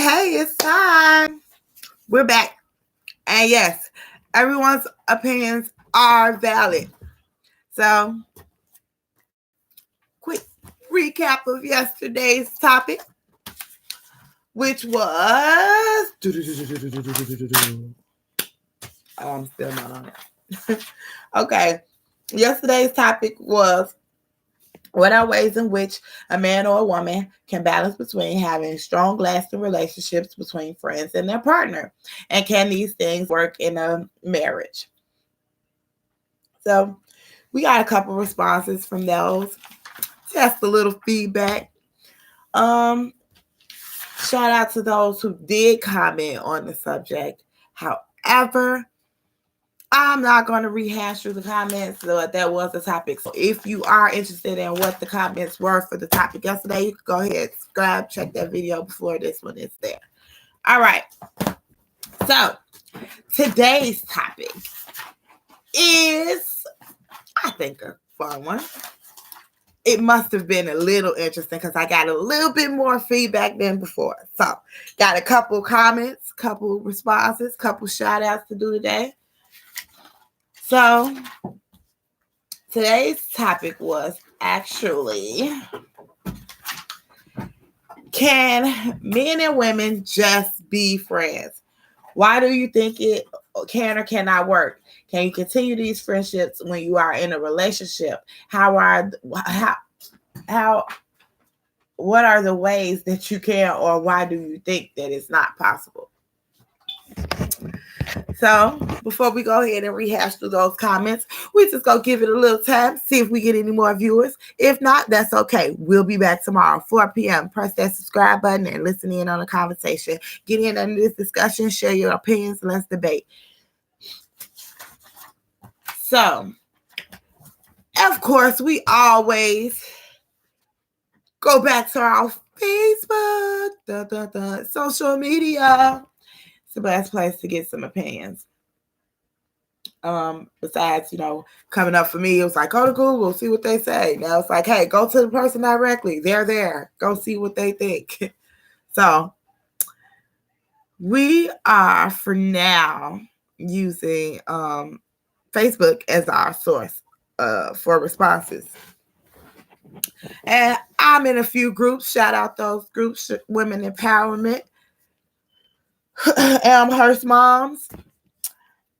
hey, it's time. We're back. And yes, everyone's opinions are valid. So, quick recap of yesterday's topic, which was. Oh, I'm still not on it. Okay. Yesterday's topic was what are ways in which a man or a woman can balance between having strong, lasting relationships between friends and their partner? And can these things work in a marriage? So we got a couple responses from those. Just a little feedback. Shout out to those who did comment on the subject. However, I'm not going to rehash through the comments, but that was the topic. So if you are interested in what the comments were for the topic yesterday, you can go ahead, subscribe, check that video before this one is there. All right. So today's topic is, I think, a fun one. It must have been a little interesting because I got a little bit more feedback than before. So got a couple comments, couple responses, couple shout outs to do today. So today's topic was actually, can men and women just be friends? Why do you think it can or cannot work? Can you continue these friendships when you are in a relationship? What are the ways that you can, or why do you think that it's not possible? So before we go ahead and rehash through those comments, we just go give it a little time, see if we get any more viewers. If not, that's okay. We'll be back tomorrow, 4 p.m. Press that subscribe button and listen in on the conversation. Get in on this discussion, share your opinions, let's debate. So, of course, we always go back to our Facebook, social media. It's the best place to get some opinions. Besides, coming up for me, it was like, go to Google, see what they say. Now it's like, hey, go to the person directly. They're there. Go see what they think. So we are, for now, using Facebook as our source for responses. And I'm in a few groups. Shout out those groups, Women Empowerment, Elmhurst Moms,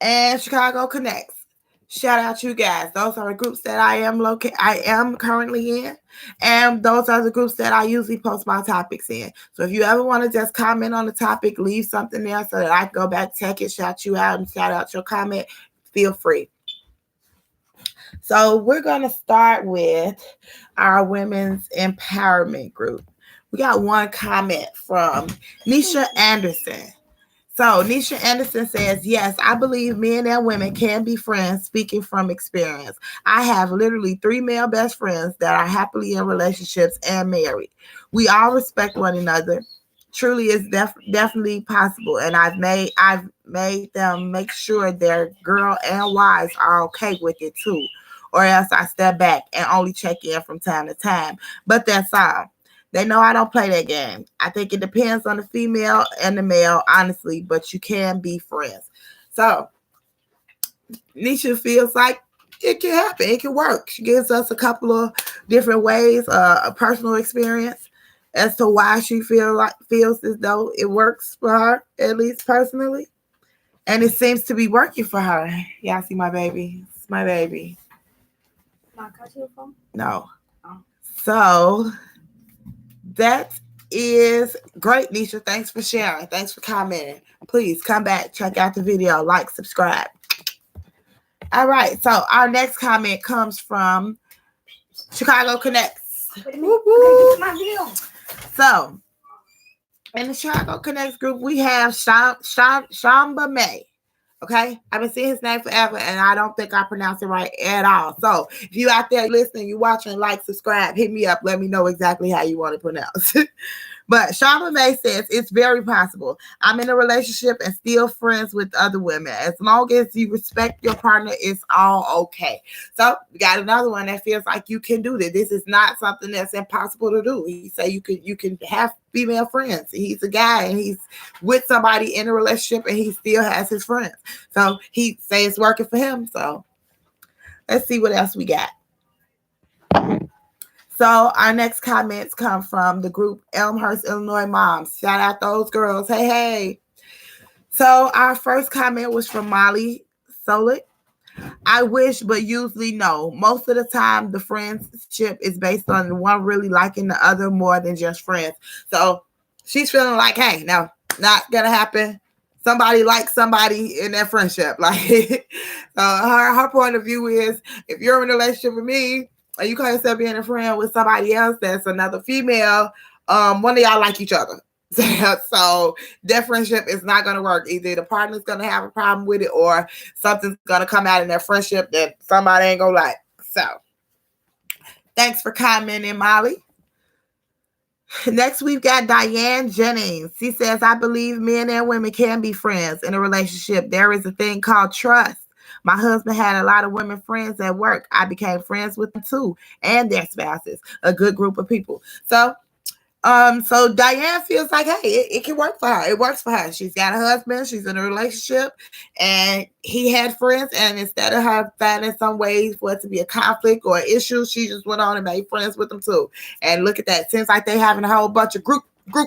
and Chicago Connects. Shout out you guys. Those are the groups that I am currently in, and those are the groups that I usually post my topics in. So if you ever want to just comment on the topic, leave something there so that I can go back, check it, shout you out, and shout out your comment, feel free. So we're going to start with our women's empowerment group. We got one comment from Nisha Anderson. So Nisha Anderson says, yes, I believe men and women can be friends, speaking from experience. I have literally 3 male best friends that are happily in relationships and married. We all respect one another. Truly is definitely possible. And I've made them make sure their girl and wives are okay with it too. Or else I step back and only check in from time to time. But that's all. They know I don't play that game. I think it depends on the female and the male, honestly, but you can be friends. So, Nisha feels like it can happen. It can work. She gives us a couple of different ways, a personal experience as to why she feels as though it works for her, at least personally. And it seems to be working for her. Y'all see my baby? It's my baby. Not cut your phone? No. Oh. So that is great, Nisha. Thanks for sharing. Thanks for commenting. Please come back, check out the video, like, subscribe. All right. So our next comment comes from Chicago Connects. So in the Chicago Connects group, we have Shamba May. Okay, I've been seeing his name forever, and I don't think I pronounced it right at all. So if you out there listening, you watching, like, subscribe, hit me up. Let me know exactly how you want to pronounce it. But Shama May says it's very possible. I'm in a relationship and still friends with other women. As long as you respect your partner, it's all okay. So we got another one that feels like you can do this. This is not something that's impossible to do. He say you can have female friends. He's a guy and he's with somebody in a relationship and he still has his friends. So he say it's working for him. So let's see what else we got. So our next comments come from the group Elmhurst, Illinois Moms. Shout out those girls. Hey, hey. So our first comment was from Molly Solik. I wish, but usually no. Most of the time, the friendship is based on one really liking the other more than just friends. So she's feeling like, hey, no, not going to happen. Somebody likes somebody in that friendship. Like, her point of view is, if you're in a relationship with me, and you call yourself being a friend with somebody else that's another female, one of y'all like each other. So that friendship is not going to work. Either the partner's going to have a problem with it or something's going to come out in that friendship that somebody ain't going to like. So thanks for commenting, Molly. Next, we've got Diane Jennings. She says, I believe men and women can be friends in a relationship. There is a thing called trust. My husband had a lot of women friends at work. I became friends with them too, and their spouses, a good group of people. So Diane feels like, hey, it can work for her. It works for her. She's got a husband. She's in a relationship, and he had friends. And instead of her finding some ways for it to be a conflict or an issue, she just went on and made friends with them too. And look at that. Seems like they having a whole bunch of group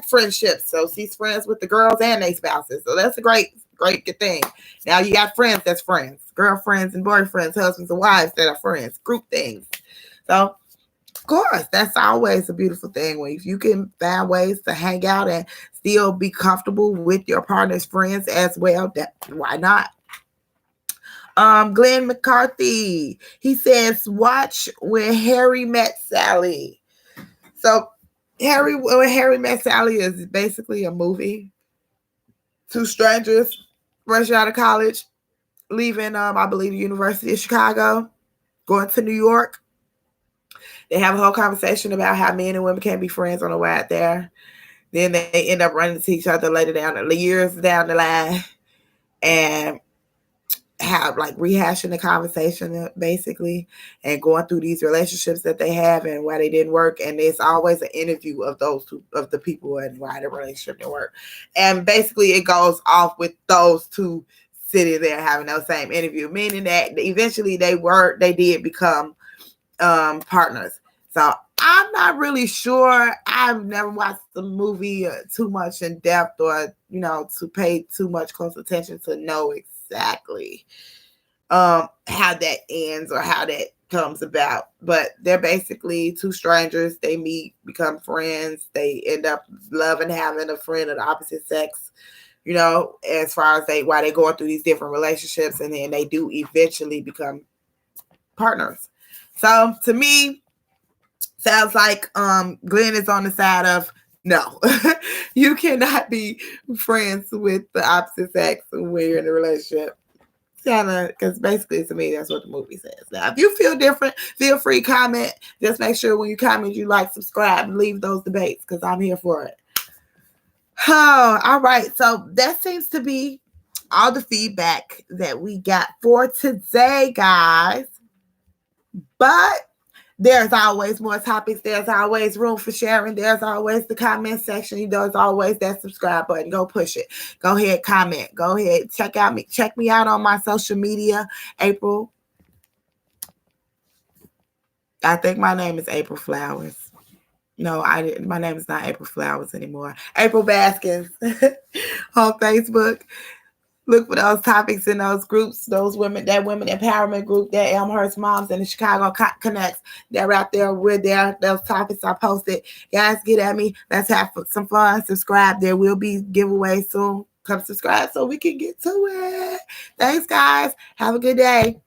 friendships. So she's friends with the girls and their spouses. So that's a great good thing. Now you got friends that's friends, girlfriends and boyfriends, husbands and wives that are friends, group things. So of course, that's always a beautiful thing. When if you can find ways to hang out and still be comfortable with your partner's friends as well, why not? Glenn McCarthy, he says, watch When Harry Met Sally. So When Harry Met Sally is basically a movie. Two strangers fresh out of college, leaving, I believe, the University of Chicago, going to New York. They have a whole conversation about how men and women can't be friends on the way out there. Then they end up running into each other years down the line, and have like rehashing the conversation basically, and going through these relationships that they have and why they didn't work. And there's always an interview of those two, of the people and why the relationship didn't work. And basically it goes off with those two sitting there having that same interview, meaning that eventually they did become partners. So I'm not really sure. I've never watched the movie too much in depth, or to pay too much close attention to know exactly how that ends or how that comes about. But they're basically two strangers. They meet, become friends. They end up loving having a friend of the opposite sex, as far as why they're going through these different relationships, and then they do eventually become partners. So to me, sounds like Glenn is on the side of no. You cannot be friends with the opposite sex when you're in a relationship. Because basically to me, that's what the movie says. Now, if you feel different, feel free to comment. Just make sure when you comment, you like, subscribe, and leave those debates, because I'm here for it. Oh, all right. So that seems to be all the feedback that we got for today, guys. But there's always more topics. There's always room for sharing. There's always the comment section. There's always that subscribe button. Go push it. Go ahead, comment. Go ahead, check me out on my social media. April. I think my name is April Flowers. No, my name is not April Flowers anymore. April Baskins on Facebook. Look for those topics in those groups, that women empowerment group, that Elmhurst Moms and the Chicago Connects. They're out there. We're there. Those topics are posted. Guys, get at me. Let's have some fun. Subscribe. There will be giveaways soon. Come subscribe so we can get to it. Thanks, guys. Have a good day.